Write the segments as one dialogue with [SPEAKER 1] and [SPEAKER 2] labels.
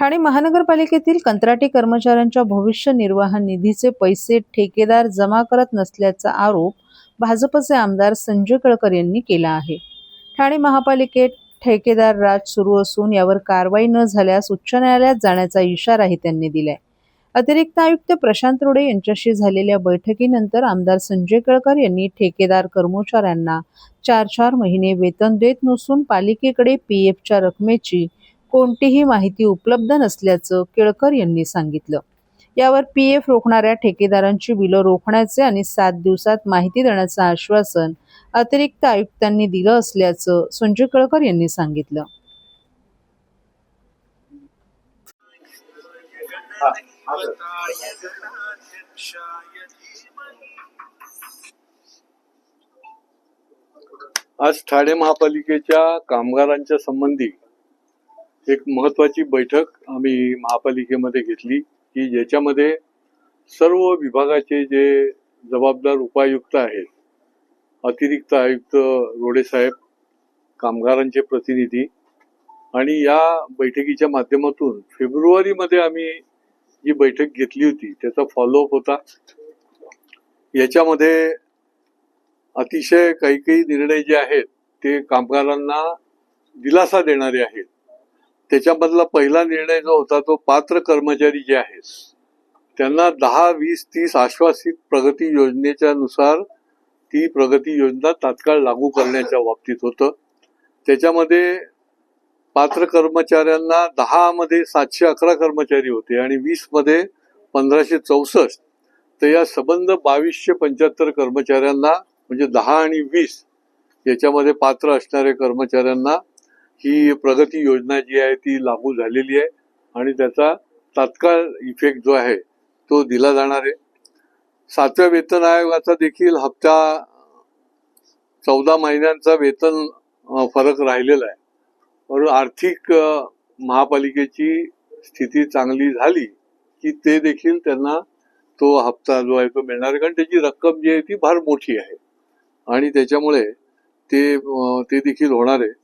[SPEAKER 1] ठाणे महानगरपालिकेतील कंत्राटी कर्मचाऱ्यांच्या भविष्य निर्वाह निधीचे पैसे ठेकेदार जमा करत नसल्याचा आरोप भाजपचे आमदार संजय केळकर यांनी केला आहे। ठाणे महापालिकेत ठेकेदार राज सुरू असून यावर कारवाई न झाल्यास उच्च न्यायालयात जाण्याचा इशाराही त्यांनी दिलाय। अतिरिक्त आयुक्त प्रशांत रोडे यांच्याशी झालेल्या बैठकीनंतर आमदार संजय केळकर यांनी ठेकेदार कर्मचाऱ्यांना 4-4 महिने वेतन देत नसून पालिकेकडे पीएफच्या रकमेची कोणतीही माहिती उपलब्ध नसल्याचं केळकर यांनी सांगितलं। यावर पीएफ रोखणाऱ्या ठेकेदारांची बिलं रोखण्याचे आणि 7 दिवसात माहिती देण्याचं आश्वासन अतिरिक्त आयुक्तांनी दिलं असल्याचं संजय केळकर यांनी सांगितलं।
[SPEAKER 2] आज ठाणे महापालिकेच्या कामगारांच्या संबंधी एक महत्त्वाची बैठक आम्ही महापालिकेमध्ये घेतली की ज्याच्यामध्ये सर्व विभागाचे जे जबाबदार उपायुक्त आहेत, अतिरिक्त आयुक्त रोडे साहेब, कामगारांचे प्रतिनिधी आणि या बैठकीच्या माध्यमातून फेब्रुवारीमध्ये आम्ही जी बैठक घेतली होती त्याचा फॉलोअप होता। याच्यामध्ये अतिशय काही निर्णय जे आहेत ते कामगारांना दिलासा देणारे आहेत। त्याच्यामधला पहिला निर्णय जो होता तो पात्र कर्मचारी जे आहेत त्यांना 10, 20, 30 आश्वासित प्रगती योजनेच्या नुसार ती प्रगती योजना तात्काळ लागू करण्याच्या बाबतीत होतं। त्याच्यामध्ये पात्र कर्मचाऱ्यांना 10 मध्ये 711 कर्मचारी होते आणि 20 मध्ये 1564, तर या संबंध 2275 कर्मचाऱ्यांना म्हणजे 10 आणि 20 याच्यामध्ये पात्र असणाऱ्या कर्मचाऱ्यांना ही प्रगती योजना जी आहे ती लागू झालेली आहे आणि त्याचा तात्काळ इफेक्ट जो आहे तो दिला जाणार आहे। 7व्या वेतन आयोगाचा देखील हप्ता 14 महिन्यांचा वेतन फरक राहिलेला आहे। म्हणून आर्थिक महापालिकेची स्थिती चांगली झाली की ते देखील त्यांना तो हप्ता जो आहे तो मिळणार आहे, कारण त्याची रक्कम जी आहे ती फार मोठी आहे आणि त्याच्यामुळे ते देखील होणार आहे।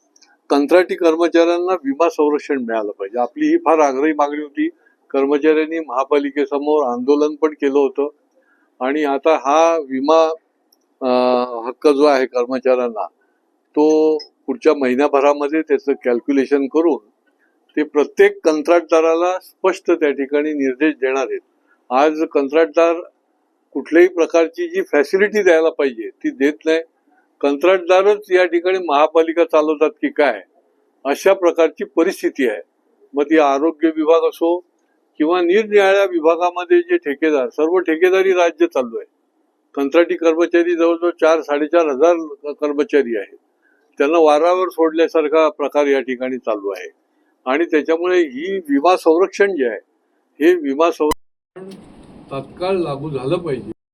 [SPEAKER 2] कंत्राटी कर्मचाऱ्यांना विमा संरक्षण मिळालं पाहिजे, आपली ही फार आग्रही मागणी होती। कर्मचाऱ्यांनी महापालिकेसमोर आंदोलन पण केलं होतं आणि आता हा विमा हक्क जो आहे कर्मचाऱ्यांना तो पुढच्या महिन्याभरामध्ये त्याचं कॅल्क्युलेशन करून ते प्रत्येक कंत्राटदाराला स्पष्ट त्या ठिकाणी निर्देश देणार आहेत। आज कंत्राटदार कुठल्याही प्रकारची जी फॅसिलिटी द्यायला पाहिजे ती देत नाही, कंत्राटदारच या ठिकाणी महापालिका चालवतात की काय, अशा प्रकारची परिस्थिती आहे। मग ती आरोग्य विभाग असो किंवा निरनिराळ्या विभागामध्ये जे ठेकेदार, सर्व ठेकेदारी राज्य चालू आहे। कंत्राटी कर्मचारी जवळजवळ 4-4.5 हजार कर्मचारी आहेत, त्यांना वारावर सोडल्यासारखा प्रकार या ठिकाणी चालू आहे आणि त्याच्यामुळे ही विमा संरक्षण जे आहे हे विमा संरक्षण तात्काळ लागू झालं पाहिजे।